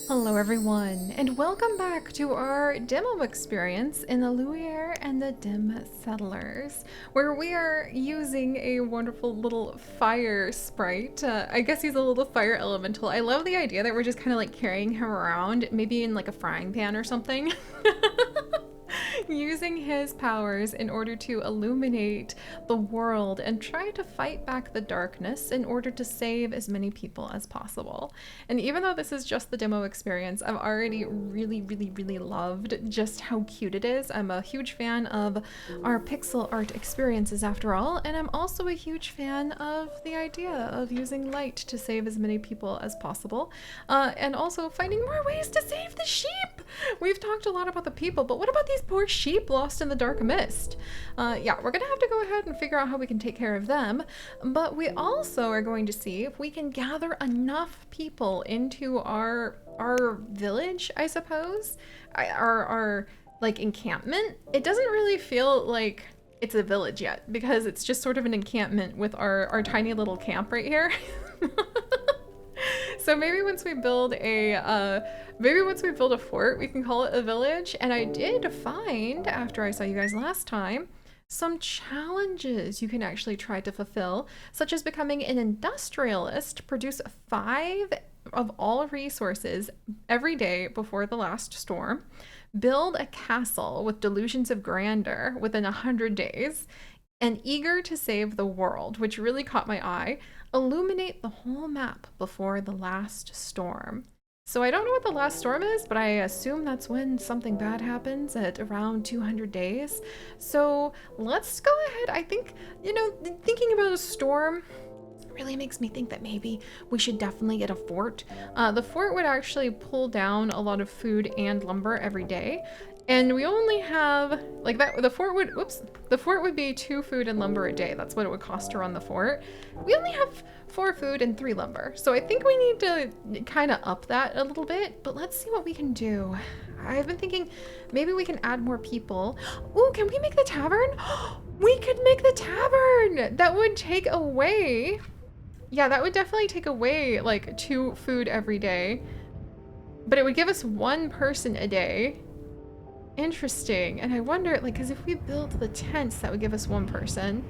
Hello everyone, and welcome back to our demo experience in the Lueur and the Dim Settlers, where we are using a wonderful little fire sprite. I guess he's a little fire elemental. I love the idea that we're just kind of like carrying him around, maybe in like a frying pan or something. Using his powers in order to illuminate the world and try to fight back the darkness in order to save as many people as possible. And even though this is just the demo experience, I've already really loved just how cute it is. I'm a huge fan of our pixel art experiences after all, and I'm also a huge fan of the idea of using light to save as many people as possible, and also finding more ways to save the sheep. We've talked a lot about the people, but what about these poor sheep lost in the dark mist? Yeah, we're gonna have to go ahead and figure out how we can take care of them, but we also are going to see if we can gather enough people into our village, I suppose, our like encampment. It doesn't really feel like it's a village yet because it's just sort of an encampment with our tiny little camp right here. So maybe once we build a fort, we can call it a village. And I did find, after I saw you guys last time, some challenges you can actually try to fulfill, such as becoming an industrialist, produce 5 of all resources every day before the last storm, build a castle with delusions of grandeur within 100 days, and eager to save the world, which really caught my eye, illuminate the whole map before the last storm. So I don't know what the last storm is, but I assume that's when something bad happens at around 200 days. So let's go ahead. I think, thinking about a storm really makes me think that maybe we should definitely get a fort. The fort would actually pull down a lot of food and lumber every day. And we only have like that. The fort would be 2 food and lumber a day. That's what it would cost to run the fort. We only have 4 food and 3 lumber. So I think we need to kind of up that a little bit, but let's see what we can do. I've been thinking maybe we can add more people. Ooh, can we make the tavern? We could make the tavern. That would take away. Yeah, that would definitely take away like 2 food every day, but it would give us 1 person a day. Interesting. And I wonder, like, because if we build the tents, that would give us 1 person.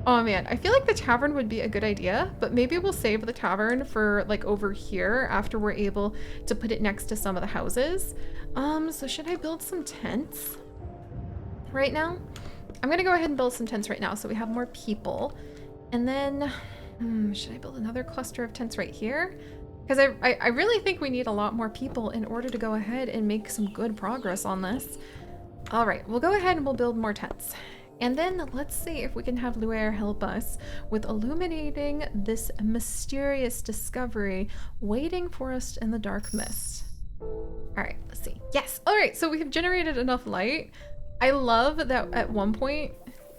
Oh man, I feel like the tavern would be a good idea, but maybe we'll save the tavern for like over here after we're able to put it next to some of the houses. So should I build some tents right now? I'm gonna go ahead and build some tents right now so we have more people. And then, should I build another cluster of tents right here? Because I really think we need a lot more people in order to go ahead and make some good progress on this. All right, we'll go ahead and we'll build more tents. And then let's see if we can have Lueur help us with illuminating this mysterious discovery waiting for us in the dark mist. All right, let's see. Yes, all right, so we have generated enough light. I love that at one point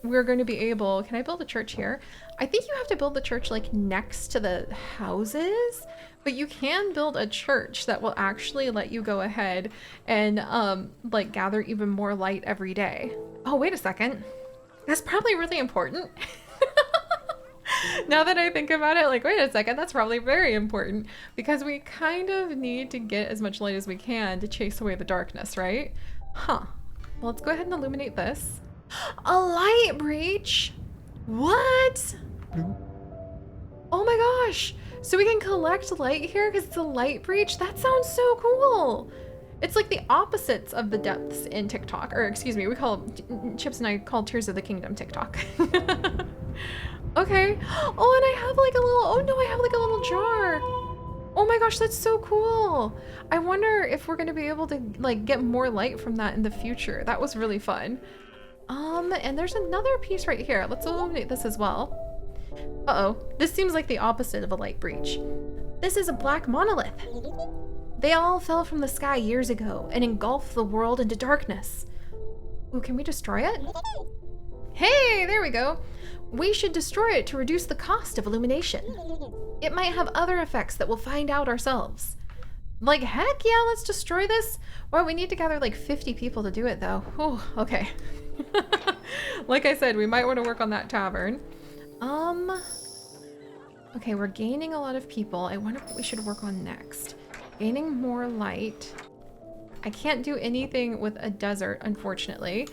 we're going to be able, can I build a church here? I think you have to build the church like next to the houses, but you can build a church that will actually let you go ahead and like gather even more light every day. Oh, wait a second. That's probably really important. Now that I think about it, like, wait a second, that's probably very important because we kind of need to get as much light as we can to chase away the darkness, right? Huh. Well, let's go ahead and illuminate this. A light breach? What? Oh my gosh. So we can collect light here because it's a light breach? That sounds so cool. It's like the opposites of the depths in TikTok. Or excuse me, Chips and I call Tears of the Kingdom TikTok. Okay. Oh, and I have like a little, oh no, I have like a little jar. Oh my gosh, that's so cool. I wonder if we're gonna be able to like get more light from that in the future. That was really fun. And there's another piece right here. Let's illuminate this as well. Uh-oh, this seems like the opposite of a light breach. This is a black monolith. They all fell from the sky years ago and engulfed the world into darkness. Ooh, can we destroy it? Hey, there we go. We should destroy it to reduce the cost of illumination. It might have other effects that we'll find out ourselves. Like, heck yeah, let's destroy this. Well, we need to gather like 50 people to do it though. Oh, okay. Like I said, we might want to work on that tavern. Okay, we're gaining a lot of people. I wonder what we should work on next. Gaining more light. I can't do anything with a desert, unfortunately.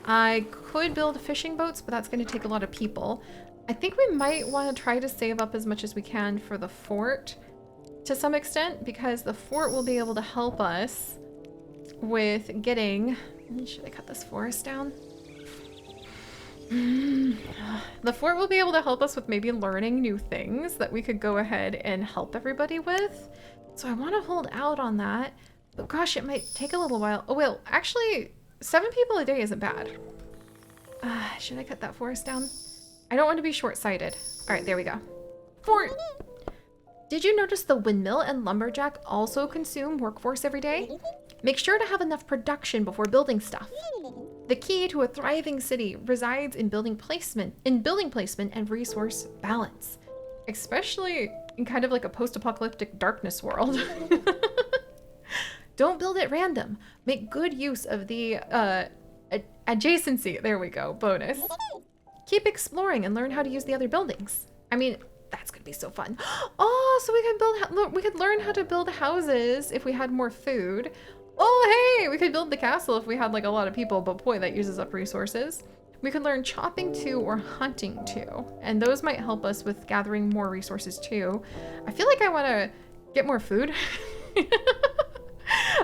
I could build fishing boats, but that's going to take a lot of people. I think we might want to try to save up as much as we can for the fort to some extent, because the fort will be able to help us with getting... Should I cut this forest down? The fort will be able to help us with maybe learning new things that we could go ahead and help everybody with. So I want to hold out on that. But gosh, it might take a little while. Oh, well, actually, 7 people a day isn't bad. Should I cut that forest down? I don't want to be short-sighted. All right, there we go. Fort! Did you notice the windmill and lumberjack also consume workforce every day? Make sure to have enough production before building stuff. The key to a thriving city resides in building placement and resource balance, especially in kind of like a post-apocalyptic darkness world. Don't build at random. Make good use of the adjacency. There we go. Bonus. Keep exploring and learn how to use the other buildings. I mean, that's gonna be so fun. Oh, so we could learn how to build houses if we had more food. Oh, hey, we could build the castle if we had like a lot of people, but boy, that uses up resources. We could learn chopping too or hunting too, and those might help us with gathering more resources too. I feel like I want to get more food.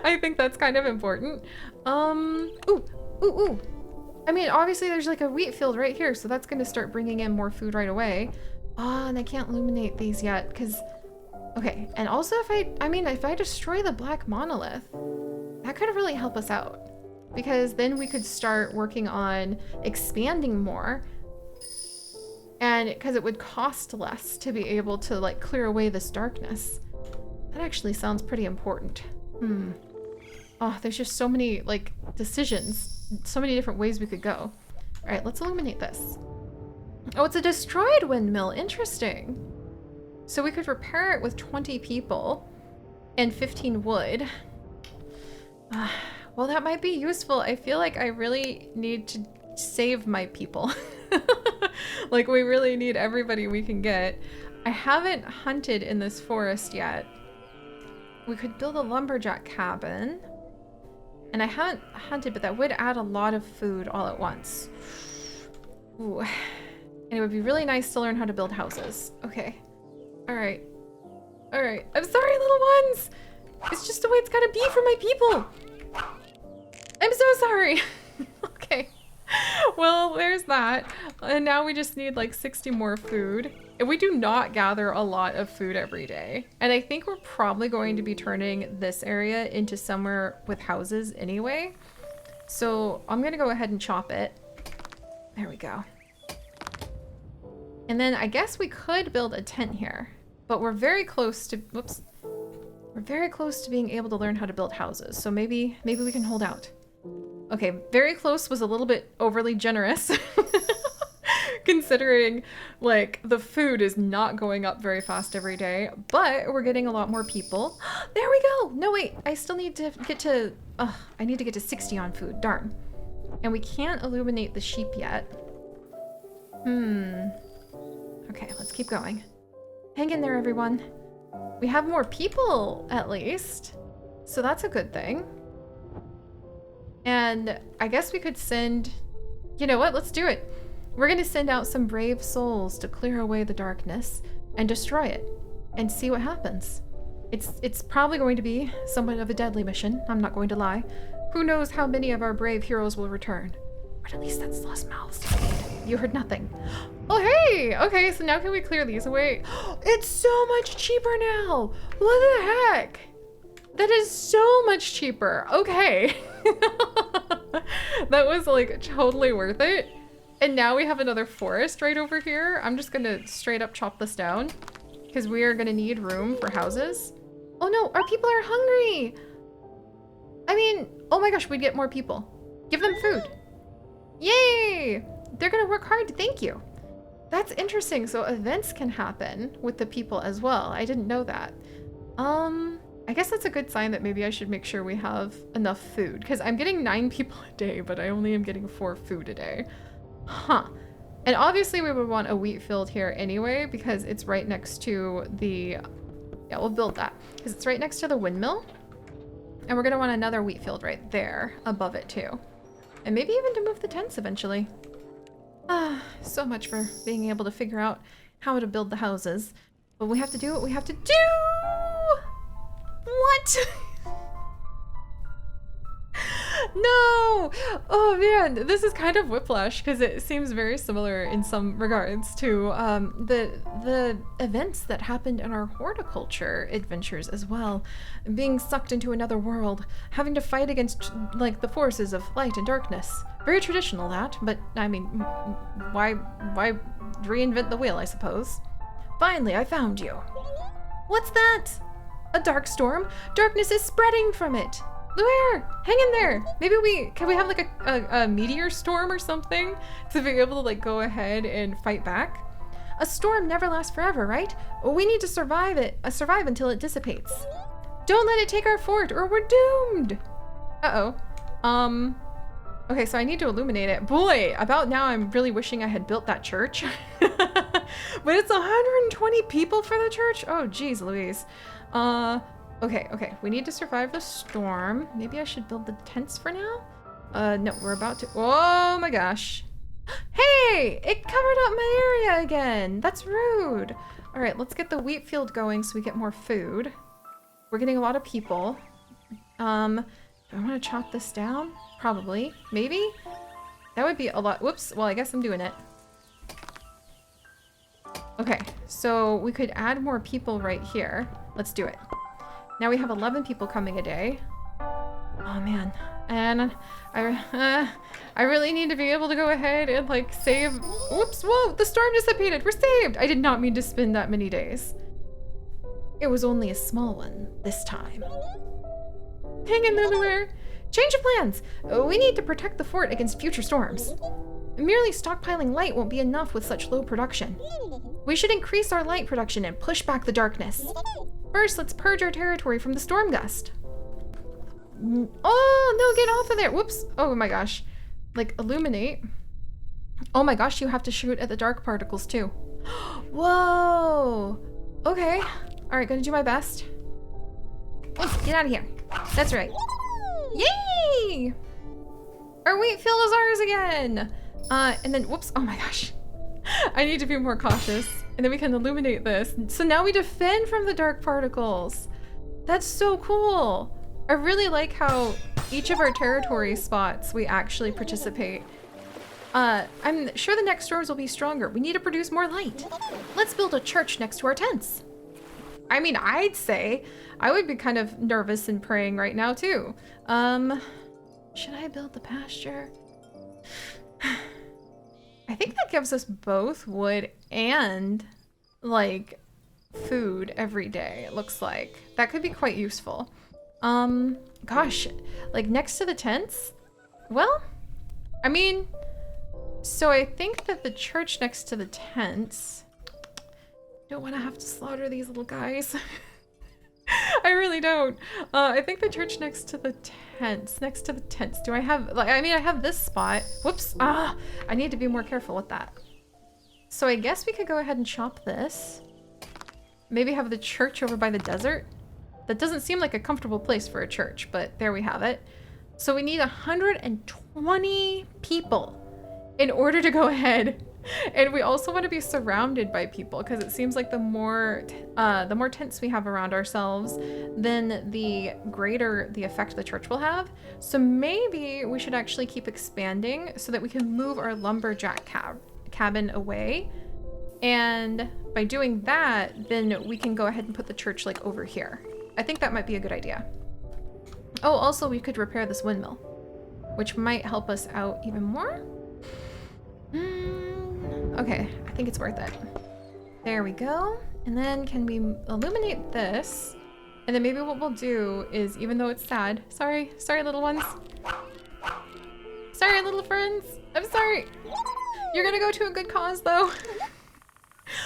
I think that's kind of important. Ooh. I mean, obviously there's like a wheat field right here, so that's going to start bringing in more food right away. Oh, and I can't illuminate these yet because... Okay, and also if I destroy the black monolith, that could really help us out. Because then we could start working on expanding more. And because it would cost less to be able to like clear away this darkness. That actually sounds pretty important. Oh, there's just so many like decisions, so many different ways we could go. All right, let's illuminate this. Oh, it's a destroyed windmill. Interesting. So we could repair it with 20 people and 15 wood. Well, that might be useful. I feel like I really need to save my people. Like, we really need everybody we can get. I haven't hunted in this forest yet. We could build a lumberjack cabin. And I haven't hunted, but that would add a lot of food all at once. Ooh. And it would be really nice to learn how to build houses. Okay. All right. All right. I'm sorry, little ones. It's just the way it's gotta be for my people. I'm so sorry. Okay. Well, there's that. And now we just need like 60 more food. And we do not gather a lot of food every day. And I think we're probably going to be turning this area into somewhere with houses anyway. So I'm gonna go ahead and chop it. There we go. And then I guess we could build a tent here, but we're very close to, whoops. We're very close to being able to learn how to build houses. So maybe we can hold out. Okay, very close was a little bit overly generous. Considering like the food is not going up very fast every day, but we're getting a lot more people. There we go. No, wait, I still need to get to, I need to get to 60 on food, darn. And we can't illuminate the sheep yet. Okay, let's keep going. Hang in there, everyone. We have more people, at least. So that's a good thing. And I guess we could send... You know what? Let's do it. We're going to send out some brave souls to clear away the darkness and destroy it and see what happens. It's probably going to be somewhat of a deadly mission. I'm not going to lie. Who knows how many of our brave heroes will return? But at least that's less mouths to feed. You heard nothing. Oh, hey! Okay, so now can we clear these away? It's so much cheaper now! What the heck? That is so much cheaper. Okay. That was like totally worth it. And now we have another forest right over here. I'm just gonna straight up chop this down because we are gonna need room for houses. Oh no, our people are hungry. I mean, oh my gosh, we'd get more people. Give them food. Yay! They're gonna work hard, thank you. That's interesting, so events can happen with the people as well. I didn't know that. I guess that's a good sign that maybe I should make sure we have enough food because I'm getting 9 people a day, but I only am getting 4 food a day. Huh. And obviously we would want a wheat field here anyway because it's right next to the Yeah, we'll build that because it's right next to the windmill. And we're gonna want another wheat field right there above it too. And maybe even to move the tents eventually. Ah, so much for being able to figure out how to build the houses. But we have to do what we have to do! What? No! Oh man, this is kind of whiplash because it seems very similar in some regards to the events that happened in our horticulture adventures as well. Being sucked into another world, having to fight against like the forces of light and darkness. Very traditional that, but I mean, why reinvent the wheel, I suppose. Finally, I found you. What's that? A dark storm? Darkness is spreading from it. Lueur, hang in there. Maybe can we have like a meteor storm or something to be able to like go ahead and fight back? A storm never lasts forever, right? Well, we need to survive until it dissipates. Don't let it take our fort or we're doomed. Uh-oh. Okay, so I need to illuminate it. Boy, about now I'm really wishing I had built that church. But it's 120 people for the church? Oh, geez, Louise. Okay, we need to survive the storm. Maybe I should build the tents for now? No, we're about to, oh my gosh. Hey, it covered up my area again. That's rude. All right, let's get the wheat field going so we get more food. We're getting a lot of people. Do I want to chop this down? Probably, maybe? That would be a lot, whoops, well, I guess I'm doing it. Okay, so we could add more people right here. Let's do it. Now we have 11 people coming a day. Oh man, and I really need to be able to go ahead and like save. Whoops! Whoa! The storm dissipated. We're saved. I did not mean to spend that many days. It was only a small one this time. Hang in there, Lueur. Change of plans. We need to protect the fort against future storms. Merely stockpiling light won't be enough with such low production. We should increase our light production and push back the darkness. First, let's purge our territory from the storm gust. Oh, no, get off of there. Whoops. Oh my gosh. Like, illuminate. Oh my gosh, you have to shoot at the dark particles too. Whoa. Okay. All right, gonna do my best. Get out of here. That's right. Yay! Our wheat field is ours again. And then, whoops. Oh my gosh. I need to be more cautious. And then we can illuminate this. So now we defend from the dark particles. That's so cool. I really like how each of our territory spots we actually participate. I'm sure the next storms will be stronger. We need to produce more light. Let's build a church next to our tents. I mean, I'd say I would be kind of nervous and praying right now too. Should I build the pasture? I think that gives us both wood and like food every day, it looks like. That could be quite useful. Gosh, like next to the tents? Well, I mean, so I think that the church next to the tents, don't want to have to slaughter these little guys. I really don't. I think the church next to the tents, do I have, like, I mean, I have this spot. Whoops. I need to be more careful with that. So I guess we could go ahead and chop this. Maybe have the church over by the desert. That doesn't seem like a comfortable place for a church, but there we have it. So we need 120 people in order to go ahead. And we also want to be surrounded by people because it seems like the more tents we have around ourselves, then the greater the effect the church will have. So maybe we should actually keep expanding so that we can move our lumberjack cabin away. And by doing that, then we can go ahead and put the church like over here. I think that might be a good idea. Oh, also we could repair this windmill, which might help us out even more. Okay, I think it's worth it. There we go. And then can we illuminate this? And then maybe what we'll do is, even though it's sad, sorry little ones. Sorry little friends, I'm sorry. You're gonna go to a good cause though.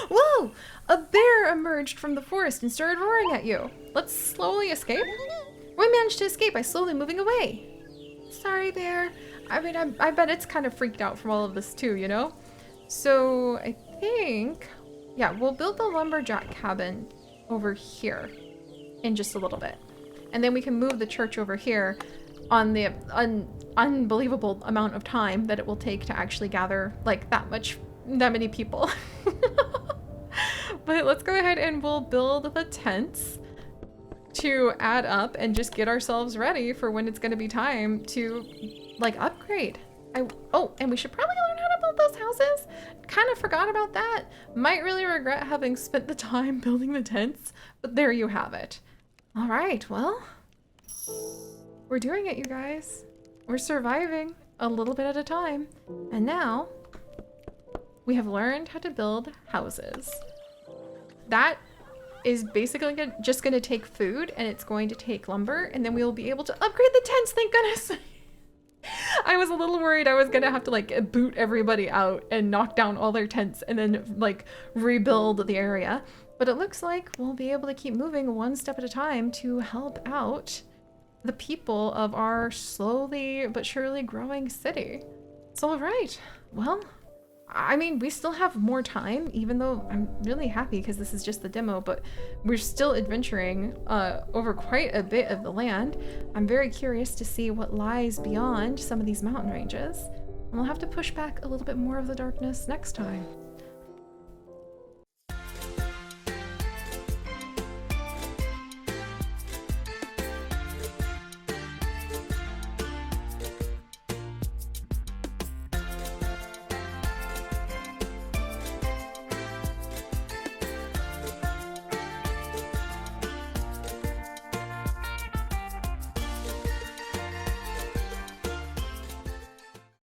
Whoa, a bear emerged from the forest and started roaring at you. Let's slowly escape. We managed to escape by slowly moving away. Sorry bear. I mean, I bet it's kind of freaked out from all of this too, you know? So I think, yeah, we'll build the lumberjack cabin over here in just a little bit. And then we can move the church over here on the unbelievable amount of time that it will take to actually gather like that many people. But let's go ahead and we'll build the tents to add up and just get ourselves ready for when it's going to be time to like upgrade. Oh, and we should probably learn how to build those houses. Kind of forgot about that. Might really regret having spent the time building the tents, but there you have it. All right, well, we're doing it, you guys. We're surviving a little bit at a time. And now we have learned how to build houses. That is basically just going to take food, and it's going to take lumber, and then we'll be able to upgrade the tents, thank goodness. I was a little worried I was going to have to like boot everybody out and knock down all their tents and then like rebuild the area. But it looks like we'll be able to keep moving one step at a time to help out the people of our slowly but surely growing city. So, all right, well, I mean, we still have more time, even though I'm really happy because this is just the demo, but we're still adventuring over quite a bit of the land. I'm very curious to see what lies beyond some of these mountain ranges. And we'll have to push back a little bit more of the darkness next time.